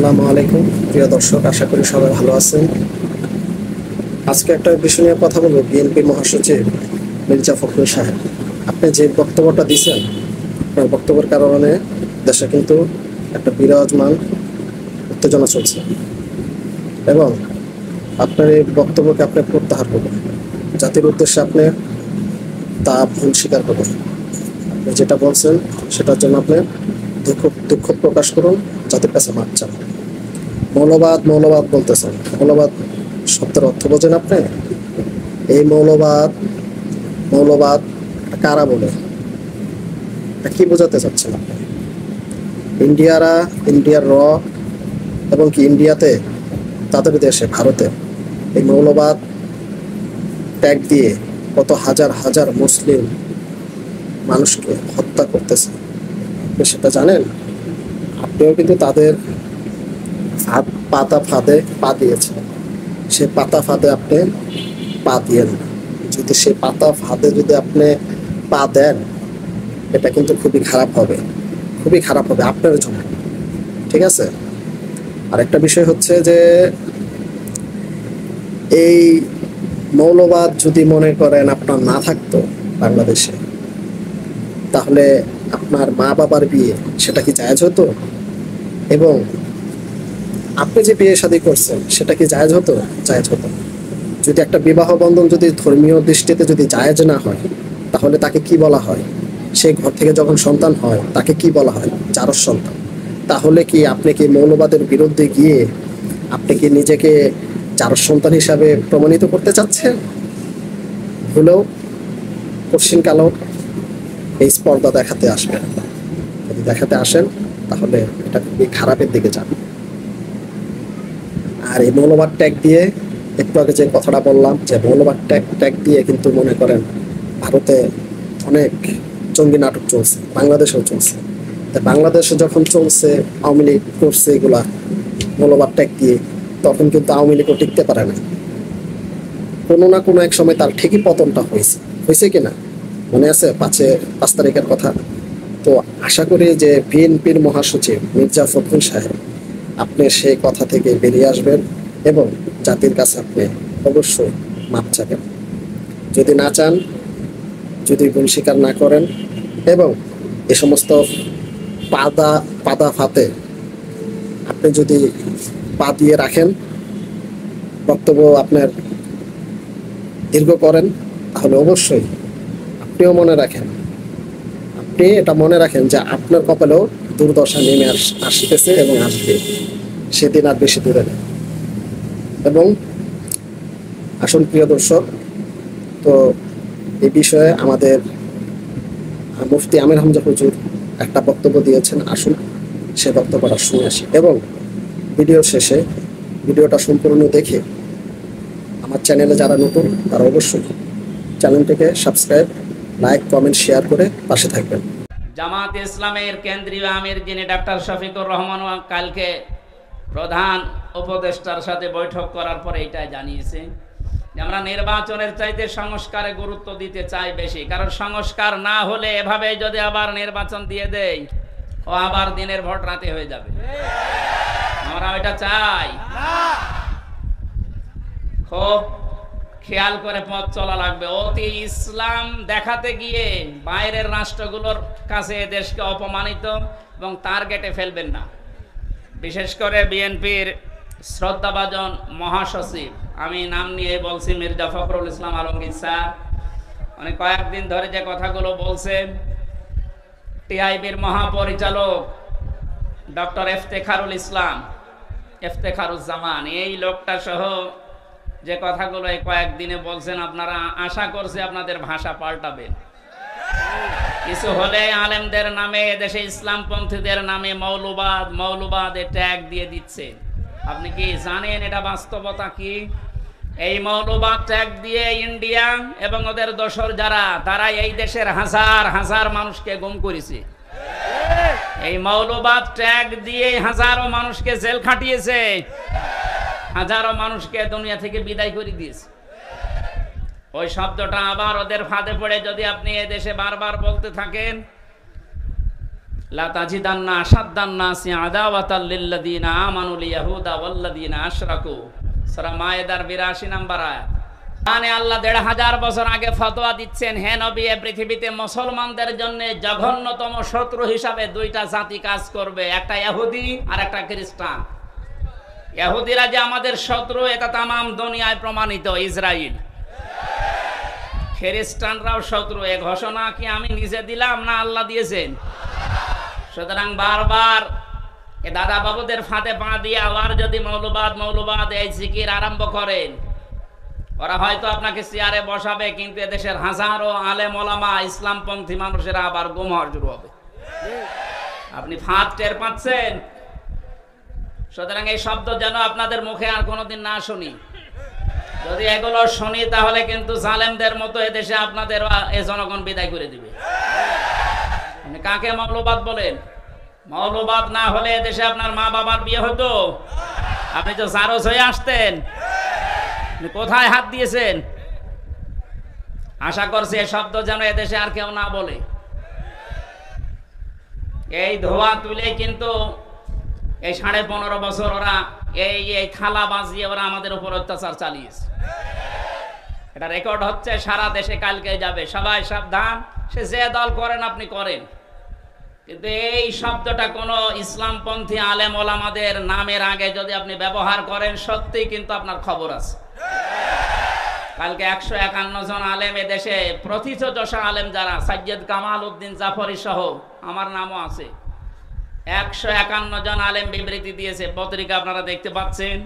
আসসালামু আলাইকুম প্রিয় দর্শক, আশা করি সবাই ভালো আছেন। আজকে একটা বিষয় নিয়ে কথা বলবো। বিএনপি মহাসচিব মির্জা ফখরুল সাহেব, আপনি যে বক্তব্যটা দিয়েছেন, আপনার বক্তব্যের কারণে দেশে কিন্তু একটা বিরাজমান উত্তেজনা চলছে এবং আপনার এই বক্তব্যকে আপনি প্রত্যাহার করবেন। জাতির উদ্দেশ্যে আপনি তা ভুল স্বীকার করবেন। আপনি যেটা বলছেন সেটার জন্য আপনি দুঃখ প্রকাশ করুন, জাতির কাছে মাপ চান। মৌলবাদ মৌলবাদ বলতেছেন, মৌলবাদ শব্দের অর্থ বোঝেন আপনি? এই মৌলবাদ মৌলবাদ কারা বলে, এটা কি বোঝাতে চাচ্ছেন আপনি? ইন্ডিয়ার এবং কি ইন্ডিয়াতে, তাদের দেশে ভারতে এই মৌলবাদ ত্যাগ দিয়ে কত হাজার হাজার মুসলিম মানুষকে হত্যা করতেছে, আপনি সেটা জানেন? আপনিও কিন্তু তাদের পাতা ফাঁদে পা দিয়েছেন। সে পাতা ফাঁদে আপনি পা দিয়েন না। যদি সে পাতা ফাঁদে যদি আপনি পা দেন, এটা কিন্তু খুবই খারাপ হবে, খুবই খারাপ হবে আপনার জন্য। ঠিক আছে? আরেকটা বিষয় হচ্ছে যে এই মৌলবাদ যদি মনে করেন আপনার না থাকতো বাংলাদেশে, তাহলে আপনার মা বাবার বিয়ে সেটা কি জায়েজ হতো? এবং আপনি যে বিয়ে শাদী করছেন সেটা কি জায়েজ হতো? জায়েজ হতো। যদি একটা বিবাহ বন্ধন যদি ধর্মীয় দৃষ্টিতে যদি জায়েজ না হয়, তাহলে তাকে কি বলা হয়? সেই ঘর থেকে যখন সন্তান হয় তাকে কি বলা হয়? জারজ সন্তান। তাহলে কি আপনি কি মৌলবাদের বিরুদ্ধে গিয়ে আপনি কি নিজেকে জারজ সন্তান হিসাবে প্রমাণিত করতে চাচ্ছেন? ভুলেও কশিনকালেও এই স্পর্ধা দেখাতে আসবেন। যদি দেখাতে আসেন তাহলে এটা খুবই খারাপের দিকে যাবে। আর এই মৌলবাদ ট্যাগ দিয়ে, একটু আগে যে কথাটা বললাম, যে মৌলবাদ ট্যাগ দিয়ে কিন্তু মনে করেন ভারতে অনেক জঙ্গি নাটক চলছে, বাংলাদেশেও চলছে। বাংলাদেশে যখন চলছে, আওয়ামী লীগ করছে এগুলা মৌলবাদ ট্যাগ দিয়ে, তখন কিন্তু আওয়ামী লীগও টিকতে পারে না। কোনো না কোনো এক সময় তার ঠিকই পতনটা হয়েছে কিনা মনে আছে? 5 তারিখের কথা। তো আশা করি যে বিএনপির মহাসচিব মির্জা ফখরুল সাহেব, আপনি সেই কথা থেকে বেরিয়ে আসবেন এবং জাতির কাছে আপনি অবশ্যই মাপ চাবেন। যদি না চান, যদি ভুল স্বীকার না করেন এবং এ সমস্ত পাদা ফাতে আপনি যদি পা দিয়ে রাখেন, বক্তব্য আপনার দীর্ঘ করেন, তাহলে অবশ্যই আপনিও মনে রাখেন, আপনি এটা মনে রাখেন যে আপনার কপালেও দুর্দশা নেমে আসতেছে এবং আসবে। সেদিন আর বেশি দূরে নেই। এবং আসুন প্রিয় দর্শক, তো এই বিষয়ে আমাদের মুফতি আমির হামজা হুজুর একটা বক্তব্য দিয়েছেন। আসুন সে বক্তব্যটা শুনে আসি এবং ভিডিওর শেষে ভিডিওটা সম্পূর্ণ দেখে আমার চ্যানেলে যারা নতুন তারা অবশ্যই চ্যানেলটিকে সাবস্ক্রাইব, লাইক, কমেন্ট, শেয়ার করে পাশে থাকবেন। জামাত ইসলামের কেন্দ্রীয় আমির যিনি ডাক্তার শফিকুর রহমান, কালকে প্রধান উপদেষ্টার সাথে বৈঠক করার পরে এটাই জানিয়েছে যে আমরা নির্বাচনের চাইতে সংস্কারে গুরুত্ব দিতে চাই বেশি। কারণ সংস্কার না হলে এভাবে যদি আবার নির্বাচন দিয়ে দেয়, ও আবার দিনের ভোট রাতে হয়ে যাবে। আমরা ওইটা চাই। খুব খেয়াল করে পথ চলা লাগবে। অতি ইসলাম দেখাতে গিয়ে বাইরের রাষ্ট্রগুলোর কাছে দেশকে অপমানিত এবং টার্গেটে ফেলবেন না। বিশেষ করে বিএনপির শ্রদ্ধাভাজন মহাসচিব, আমি নাম নিয়ে বলছি, মির্জা ফখরুল ইসলাম আলমগীর স্যার, মানে কয়েকদিন ধরে যে কথাগুলো বলছেন, টিআইবির মহাপরিচালক ডক্টর ইফতেখারুজ্জামান, এই লোকটা সহ যে কথাগুলো এই কয়েকদিনে বলছেন, আপনারা আশা করছি আপনাদের ভাষা পাল্টাবেন। কিছু হলে আলেমদের নামে, দেশে ইসলামপন্থীদের নামে মৌলবাদ ট্যাগ দিয়ে দিচ্ছে। আপনি কি জানেন এটা বাস্তবতা কি? এই মৌলবাদ ট্যাগ দিয়ে ইন্ডিয়া এবং ওদের দোসর যারা, তারা এই দেশের হাজার হাজার মানুষকে গুম করেছে। এই মৌলবাদ ট্যাগ দিয়ে হাজারো মানুষকে জেল খাটিয়েছে, হাজারো মানুষকে দুনিয়া থেকে বিদায় করে দিয়েছে। ওই শব্দটা আবার ওদের ফাঁদে পড়ে যদি আপনি এ দেশে বারবার বলতে থাকেন, লা তাজিদান্না আশাদ্দান নাসি আদাওয়াতাল লিল্লাযিনা আমানুল ইয়াহুদা ওয়াল্লাযিনা আশরাকু, সূরা মায়েদার 82 নম্বর আয়াত। মানে আল্লাহ 1500 বছর আগে ফতোয়া দিচ্ছেন, হে নবী, এই পৃথিবীতে মুসলমানদের জন্য জঘন্যতম শত্রু হিসাবে দুইটা জাতি কাজ করবে, একটা ইহুদি আর একটা খ্রিস্টান। ইহুদিরা যে আমাদের শত্রু এটা তামাম দুনিয়ায় প্রমাণিত, ইসরাইল। খ্রিস্টানরাও শত্রু। এ ঘোষণা কি আমি নিজে দিলাম না আল্লাহ দিয়েছেন? সুতরাং বারবার এ দাদা বাবুদের ফাঁদে পা দিয়ে আবার যদি মৌলবাদ এই জিকির আরম্ভ করেন, ওরা হয়তো আপনাকে চেয়ারে বসাবে, কিন্তু এদেশের হাজারো আলেম ওলামা ইসলামপন্থী মানুষেরা আবার গুম হওয়া শুরু হবে। আপনি ফাঁদ টের পাচ্ছেন? সুতরাং এই শব্দ যেন আপনাদের মুখে আর কোনোদিন না শুনি। যদি এগুলো শুনি তাহলে কিন্তু জালেমদের মতো এদেশে আপনাদের এ জনগণ বিদায় করে দিবে। আপনি কাকে মৌলবাদ বলেন? মৌলবাদ না হলে এদেশে আপনার মা বাবার বিয়ে হতো? আপনি তো জারজ হয়ে আসতেন। কোথায় হাত দিয়েছেন? আশা করছি এই শব্দ যেন এদেশে আর কেউ না বলে। এই ধোয়া তুলে কিন্তু এই 15.5 বছর ওরা এই থালা বাজিয়ে ওরা আমাদের উপর অত্যাচার চালিয়েছে। এটা রেকর্ড হচ্ছে, সারা দেশে কালকে যাবে। সবাই সাবধান, সে যে দল করেন আপনি করেন, কিন্তু এই শব্দটা কোনো ইসলামপন্থী আলেম ওলামাদের নামের আগে যদি আপনি ব্যবহার করেন, সত্যিই কিন্তু আপনার খবর আছে। কালকে 151 জন আলেম এদেশে, প্রথিতযশা আলেম যারা, সৈয়দ কামাল উদ্দিন জাফরি সহ আমার নামও আছে, 151 জন আলেম বিবৃতি দিয়েছে, পত্রিকা আপনারা দেখতে পাচ্ছেন।